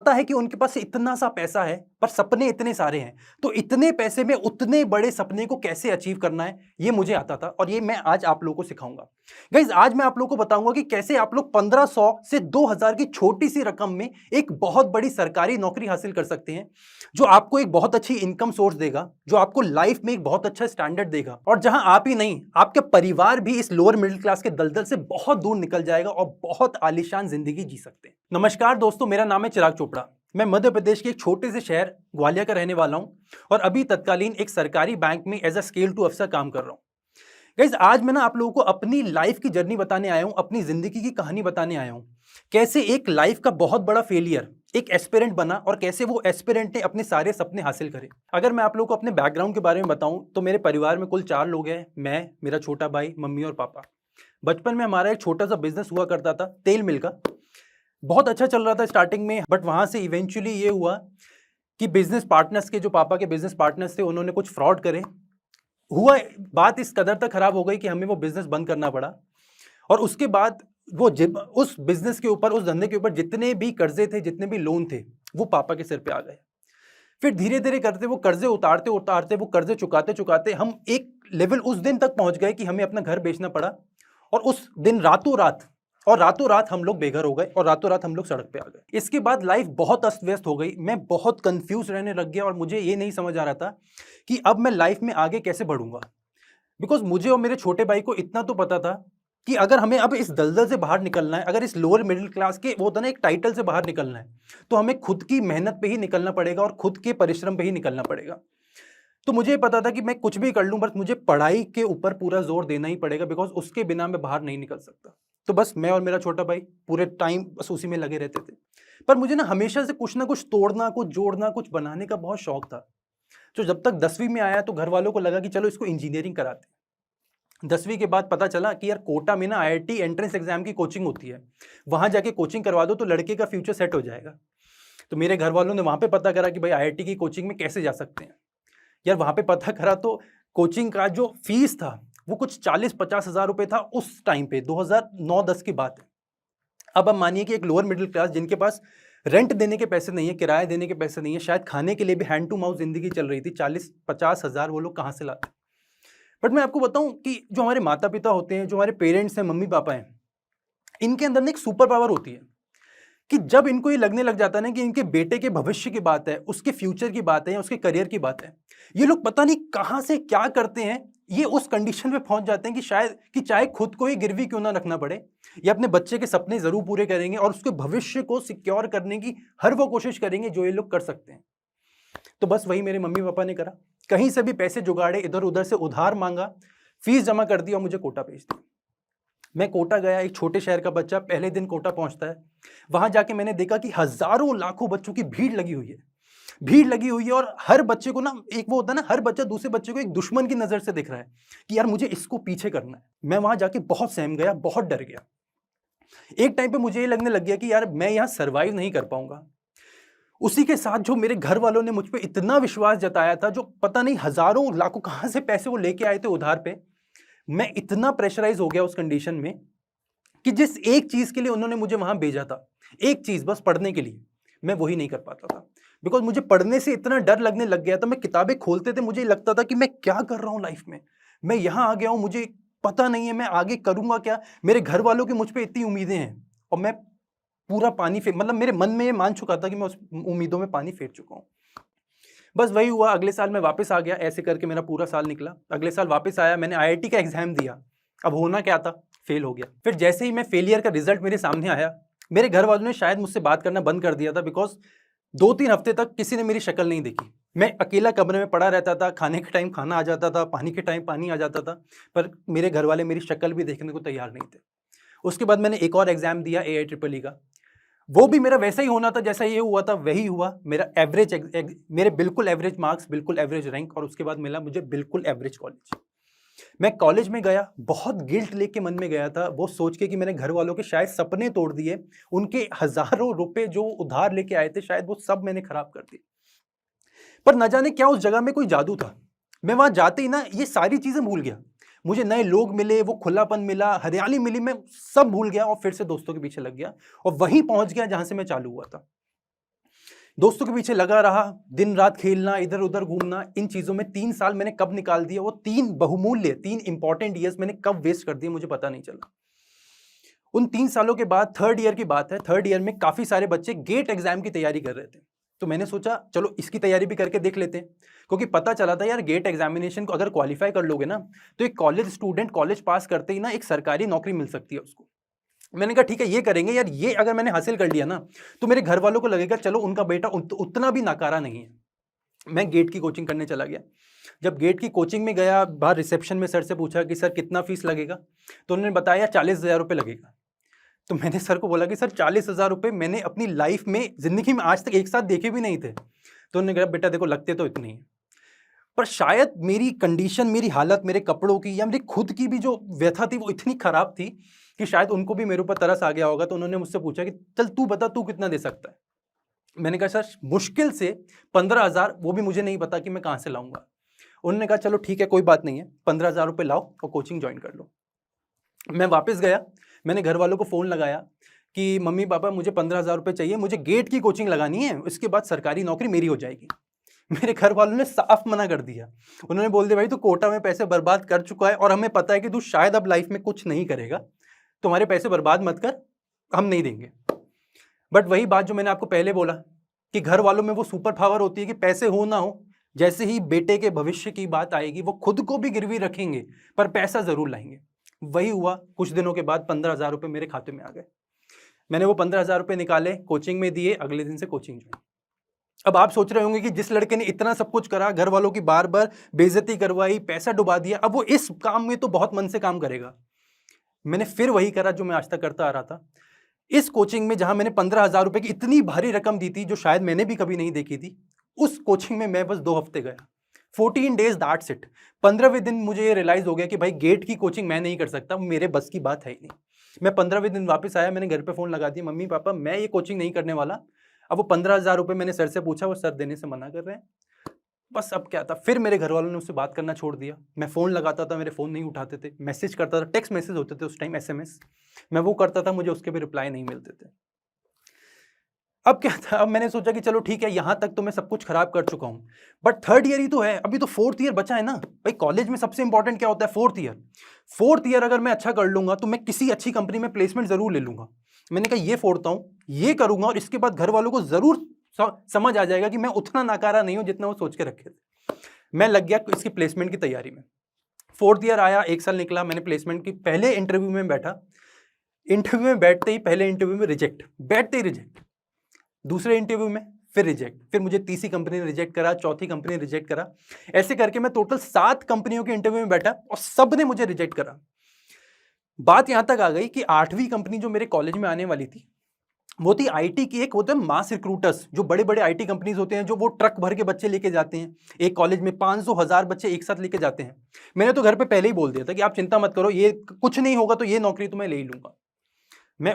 पता है कि उनके पास इतना सा पैसा है पर सपने इतने सारे हैं, तो इतने पैसे में उतने बड़े सपने को कैसे अचीव करना है ये मुझे आता था और ये मैं आज आप लोगों को सिखाऊंगा। गाइज आज मैं आप लोगों को बताऊंगा कि कैसे आप लोग 1500 से 2000 की छोटी सी रकम में एक बहुत बड़ी सरकारी नौकरी हासिल कर सकते हैं, जो आपको एक बहुत अच्छी इनकम सोर्स देगा, जो आपको लाइफ में एक बहुत अच्छा स्टैंडर्ड देगा और जहां आप ही नहीं आपके परिवार भी इस लोअर मिडिल क्लास के दलदल से बहुत दूर निकल जाएगा और बहुत आलीशान जिंदगी जी सकते हैं। नमस्कार दोस्तों, मेरा नाम है चिराग चोपड़ा। मैं मध्य प्रदेश के एक छोटे से शहर ग्वालियर का रहने वाला हूं और अभी तत्कालीन एक सरकारी बैंक में एज अ स्केल 2 अफसर काम कर रहा हूं। गाइस आज मैं आप लोगों को अपनी लाइफ की जर्नी बताने आया हूं, अपनी जिंदगी की कहानी बताने आया हूं। कैसे एक लाइफ का बहुत बड़ा फेलियर एक एस्पिरेंट बना और कैसे वो एस्पिरेंट ने अपने सारे सपने हासिल करे। अगर मैं आप लोगों को अपने बैकग्राउंड के बारे में बताऊं तो मेरे परिवार में कुल 4 लोग हैं, मैं, मेरा छोटा भाई, मम्मी और पापा। बचपन में हमारा एक छोटा सा बिजनेस हुआ करता था तेल मिल का। बहुत अच्छा चल रहा था स्टार्टिंग में, बट वहां से इवेंचुअली ये हुआ कि बिजनेस पार्टनर्स के जो पापा के बिजनेस पार्टनर्स थे उन्होंने कुछ फ्रॉड करे। हुआ बात इस कदर तक खराब हो गई कि हमें वो बिजनेस बंद करना पड़ा और उसके बाद वो उस बिजनेस के ऊपर, उस धंधे के ऊपर जितने भी कर्जे थे, जितने भी लोन थे, वो पापा के सिर पे आ गए। फिर धीरे धीरे करते वो कर्जे उतारते उतारते, वो कर्जे चुकाते चुकाते हम एक लेवल उस दिन तक पहुंच गए कि हमें अपना घर बेचना पड़ा और उस दिन रातों रात हम लोग बेघर हो गए और रातों रात हम लोग सड़क पे आ गए। इसके बाद लाइफ बहुत अस्त व्यस्त हो गई, मैं बहुत कंफ्यूज रहने लग गया और मुझे ये नहीं समझ आ रहा था कि अब मैं लाइफ में आगे कैसे बढ़ूंगा। बिकॉज मुझे और मेरे छोटे भाई को इतना तो पता था कि अगर हमें अब इस दलदल से बाहर निकलना है, अगर इस लोअर मिडिल क्लास के वो होता ना एक टाइटल से बाहर निकलना है, तो हमें खुद की मेहनत पे ही निकलना पड़ेगा और खुद के परिश्रम पे ही निकलना पड़ेगा। तो मुझे पता था कि मैं कुछ भी कर लूं, बस मुझे पढ़ाई के ऊपर पूरा जोर देना ही पड़ेगा, बिकॉज उसके बिना मैं बाहर नहीं निकल सकता। तो बस मैं और मेरा छोटा भाई पूरे टाइम बस उसी में लगे रहते थे। पर मुझे ना हमेशा से कुछ ना कुछ तोड़ना, कुछ जोड़ना, कुछ बनाने का बहुत शौक था। तो जब तक 10वीं में आया तो घर वालों को लगा कि चलो इसको इंजीनियरिंग कराते हैं। 10वीं के बाद पता चला कि यार कोटा में ना आईआईटी एंट्रेंस एग्जाम की कोचिंग होती है, वहां जाके कोचिंग करवा दो तो लड़के का फ्यूचर सेट हो जाएगा। तो मेरे घर वालों ने वहां पे पता करा कि भाई आईआईटी की कोचिंग में कैसे जा सकते हैं। यार वहां पे पता करा तो कोचिंग का जो फीस था वो कुछ 40-50 हजार रुपए था उस टाइम पे, 2009-10 की बात है। अब मानिए कि एक लोअर मिडिल क्लास जिनके पास रेंट देने के पैसे नहीं है, किराया देने के पैसे नहीं है, शायद खाने के लिए भी हैंड टू माउथ जिंदगी चल रही थी, 40-50 हजार वो लोग कहां से लाते। बट मैं आपको बताऊं कि जो हमारे माता पिता होते हैं, जो हमारे पेरेंट्स हैं, मम्मी पापा हैं, इनके अंदर ना एक सुपर पावर होती है कि जब इनको ये लगने लग जाता है ना कि इनके बेटे के भविष्य की बात है, उसके फ्यूचर की बात है या उसके करियर की बात है, ये लोग पता नहीं कहां से क्या करते हैं, ये उस कंडीशन पे पहुंच जाते हैं कि शायद कि चाहे खुद को ही गिरवी क्यों ना रखना पड़े, ये अपने बच्चे के सपने जरूर पूरे करेंगे और उसके भविष्य को सिक्योर करने की हर वो कोशिश करेंगे जो ये लोग कर सकते हैं। तो बस वही मेरे मम्मी पापा ने करा, कहीं से भी पैसे जुगाड़े, इधर उधर से उधार मांगा, फीस जमा कर दी और मुझे कोटा भेज दिया। मैं कोटा गया, एक छोटे शहर का बच्चा पहले दिन कोटा पहुंचता है। वहां जाके मैंने देखा कि हजारों लाखों बच्चों की भीड़ लगी हुई है, भीड़ लगी हुई है और हर बच्चे को ना एक वो होता है ना, हर बच्चा दूसरे बच्चे को एक दुश्मन की नजर से देख रहा है कि यार मुझे इसको पीछे करना है। मैं वहां जाके बहुत सहम गया, बहुत डर गया। एक टाइम पे मुझे ये लगने लग गया कि यार मैं यहाँ सर्वाइव नहीं कर पाऊंगा। उसी के साथ जो मेरे घर वालों ने मुझ पर इतना विश्वास जताया था, जो पता नहीं हजारों लाखों कहां से पैसे वो लेके आए थे उधार पे, मैं इतना प्रेशराइज हो गया उस कंडीशन में कि जिस एक चीज के लिए उन्होंने मुझे वहां भेजा था, एक चीज बस पढ़ने के लिए, मैं वही नहीं कर पाता था। बिकॉज मुझे पढ़ने से इतना डर लगने लग गया था, मैं किताबें खोलते थे मुझे लगता था कि मैं क्या कर रहा हूं लाइफ में, मैं यहां आ गया हूं, मुझे पता नहीं है मैं आगे करूंगा क्या। मेरे घर वालों की मुझ पर इतनी उम्मीदें हैं और मैं पूरा पानी फेर, मतलब मेरे मन में ये मान चुका था कि मैं उस उम्मीदों में पानी फेर चुका हूं। बस वही हुआ, अगले साल मैं वापस आ गया, ऐसे करके मेरा पूरा साल निकला। अगले साल वापस आया, मैंने आईआईटी का एग्जाम दिया। अब होना क्या था, फेल हो गया। फिर जैसे ही मैं फेलियर का रिजल्ट मेरे सामने आया, मेरे घर वालों ने शायद मुझसे बात करना बंद कर दिया था, बिकॉज 2-3 हफ्ते तक किसी ने मेरी शक्ल नहीं देखी। मैं अकेला कमरे में पड़ा रहता था, खाने के टाइम खाना आ जाता था, पानी के टाइम पानी आ जाता था, पर मेरे घर वाले मेरी शक्ल भी देखने को तैयार नहीं थे। उसके बाद मैंने एक और एग्जाम दिया AIEEE का, वो भी मेरा वैसा ही होना था जैसा ये हुआ था, वही हुआ। मेरा एवरेज मेरे बिल्कुल एवरेज मार्क्स, बिल्कुल एवरेज रैंक, और उसके बाद मिला मुझे बिल्कुल एवरेज कॉलेज। मैं कॉलेज में गया, बहुत गिल्ट लेके मन में गया था, वो सोच के कि मैंने घर वालों के शायद सपने तोड़ दिए, उनके हजारों रुपए जो उधार लेके आए थे शायद वो सब मैंने खराब कर दिए। पर न जाने क्या उस जगह में कोई जादू था, मैं वहां जाते ही ना ये सारी चीजें भूल गया। मुझे नए लोग मिले, वो खुलापन मिला, हरियाली मिली, मैं सब भूल गया और फिर से दोस्तों के पीछे लग गया और वहीं पहुंच गया जहां से मैं चालू हुआ था। दोस्तों के पीछे लगा रहा, दिन रात खेलना, इधर उधर घूमना, इन चीज़ों में 3 साल मैंने कब निकाल दिया, वो 3 बहुमूल्य 3 इंपॉर्टेंट ईयर्स मैंने कब वेस्ट कर दिए मुझे पता नहीं चला। उन 3 सालों के बाद थर्ड ईयर की बात है, थर्ड ईयर में काफ़ी सारे बच्चे गेट एग्जाम की तैयारी कर रहे थे। तो मैंने सोचा चलो इसकी तैयारी भी करके देख लेते हैं, क्योंकि पता चला था यार गेट एग्जामिनेशन को अगर क्वालिफाई कर लोगे ना तो एक कॉलेज स्टूडेंट कॉलेज पास करते ही ना एक सरकारी नौकरी मिल सकती है उसको। मैंने कहा ठीक है ये करेंगे यार, ये अगर मैंने हासिल कर लिया ना तो मेरे घर वालों को लगेगा चलो उनका बेटा उतना भी नाकारा नहीं है। मैं गेट की कोचिंग करने चला गया। जब गेट की कोचिंग में गया, बाहर रिसेप्शन में सर से पूछा कि सर कितना फीस लगेगा, तो उन्होंने बताया 40,000 रुपये लगेगा। तो मैंने सर को बोला कि सर 40,000 रुपये मैंने अपनी लाइफ में जिंदगी में आज तक एक साथ देखे भी नहीं थे। तो उन्होंने कहा बेटा देखो लगते तो इतने ही, पर शायद मेरी कंडीशन, मेरी हालत, मेरे कपड़ों की या मेरी खुद की भी जो व्यथा थी वो इतनी खराब थी कि शायद उनको भी मेरे ऊपर तरस आ गया होगा। तो उन्होंने मुझसे पूछा कि चल तू बता तू कितना दे सकता है। मैंने कहा सर मुश्किल से 15,000, वो भी मुझे नहीं पता कि मैं कहाँ से लाऊंगा। उन्होंने कहा चलो ठीक है कोई बात नहीं है, 15,000 रुपये लाओ और कोचिंग ज्वाइन कर लो। मैं वापस गया, मैंने घर वालों को फ़ोन लगाया कि मम्मी पापा मुझे 15,000 रुपये चाहिए, मुझे गेट की कोचिंग लगानी है, उसके बाद सरकारी नौकरी मेरी हो जाएगी। मेरे घर वालों ने साफ मना कर दिया। उन्होंने बोल दिया भाई तू कोटा में पैसे बर्बाद कर चुका है और हमें पता है कि तू शायद अब लाइफ में कुछ नहीं करेगा, तुम्हारे पैसे बर्बाद मत कर, हम नहीं देंगे। बट वही बात जो मैंने आपको पहले बोला कि घर वालों में वो सुपर पावर होती है कि पैसे हो ना हो, जैसे ही बेटे के भविष्य की बात आएगी वो खुद को भी गिरवी रखेंगे पर पैसा जरूर लाएंगे। वही हुआ, कुछ दिनों के बाद 15,000 रुपये मेरे खाते में आ गए। मैंने वो 15,000 रुपये निकाले, कोचिंग में दिए, अगले दिन से कोचिंग ज्वाइन। अब आप सोच रहे होंगे कि जिस लड़के ने इतना सब कुछ करा, घर वालों की बार बार बेइज्जती करवाई, पैसा डुबा दिया, अब वो इस काम में तो बहुत मन से काम करेगा। मैंने फिर वही करा जो मैं आज तक करता आ रहा था। इस कोचिंग में जहां मैंने 15,000 रुपए की इतनी भारी रकम दी थी जो शायद मैंने भी कभी नहीं देखी थी, उस कोचिंग में मैं बस 2 हफ्ते गया, 14 डेज दैट्स इट। 15वें दिन मुझे ये रियलाइज हो गया कि भाई गेट की कोचिंग मैं नहीं कर सकता, मेरे बस की बात है ही नहीं। मैं 15वें दिन वापस आया, मैंने घर पे फोन लगा दिया, मम्मी पापा मैं ये कोचिंग नहीं करने वाला। अब वो 15,000 रुपये मैंने सर से पूछा, वो सर देने से मना कर रहे हैं। बस अब क्या था, फिर मेरे घर वालों ने उससे बात करना छोड़ दिया। मैं फ़ोन लगाता था, मेरे फ़ोन नहीं उठाते थे, मैसेज करता था, टेक्स्ट मैसेज होते थे उस टाइम, SMS, मैं वो करता था, मुझे उसके भी रिप्लाई नहीं मिलते थे। अब क्या था, अब मैंने सोचा कि चलो ठीक है यहाँ तक तो मैं सब कुछ खराब कर चुका हूँ, बट थर्ड ईयर ही तो है, अभी तो फोर्थ ईयर बचा है ना भाई। कॉलेज में सबसे इंपॉर्टेंट क्या होता है, फोर्थ ईयर। फोर्थ ईयर अगर मैं अच्छा कर लूंगा तो मैं किसी अच्छी कंपनी में प्लेसमेंट जरूर ले लूंगा। मैंने कहा ये फोड़ता हूँ, ये करूंगा और इसके बाद घर वालों को जरूर समझ आ जाएगा कि मैं उतना नाकारा नहीं हूं जितना वो सोच के रखे थे। मैं लग गया इसकी प्लेसमेंट की तैयारी में। फोर्थ ईयर आया, 1 साल निकला, मैंने प्लेसमेंट की पहले इंटरव्यू में बैठा। इंटरव्यू में बैठते ही, पहले इंटरव्यू में रिजेक्ट, बैठते ही रिजेक्ट, दूसरे इंटरव्यू में फिर रिजेक्ट, फिर मुझे तीसरी कंपनी ने रिजेक्ट करा, चौथी कंपनी ने रिजेक्ट करा। ऐसे करके मैं टोटल 7 कंपनियों के इंटरव्यू में बैठा और सब ने मुझे रिजेक्ट करा। बात यहां तक आ गई कि 8वीं कंपनी जो मेरे कॉलेज में आने वाली थी वो थी आईटी की, एक होता है मास रिक्रूटर्स, जो बड़े बड़े आईटी कंपनीज होते हैं, जो वो ट्रक भर के बच्चे लेके जाते हैं। एक कॉलेज में 500,000 बच्चे एक साथ लेके जाते हैं। मैंने तो घर पे पहले ही बोल दिया था कि आप चिंता मत करो, ये कुछ नहीं होगा तो ये नौकरी तो मैं ले ही लूंगा। मैं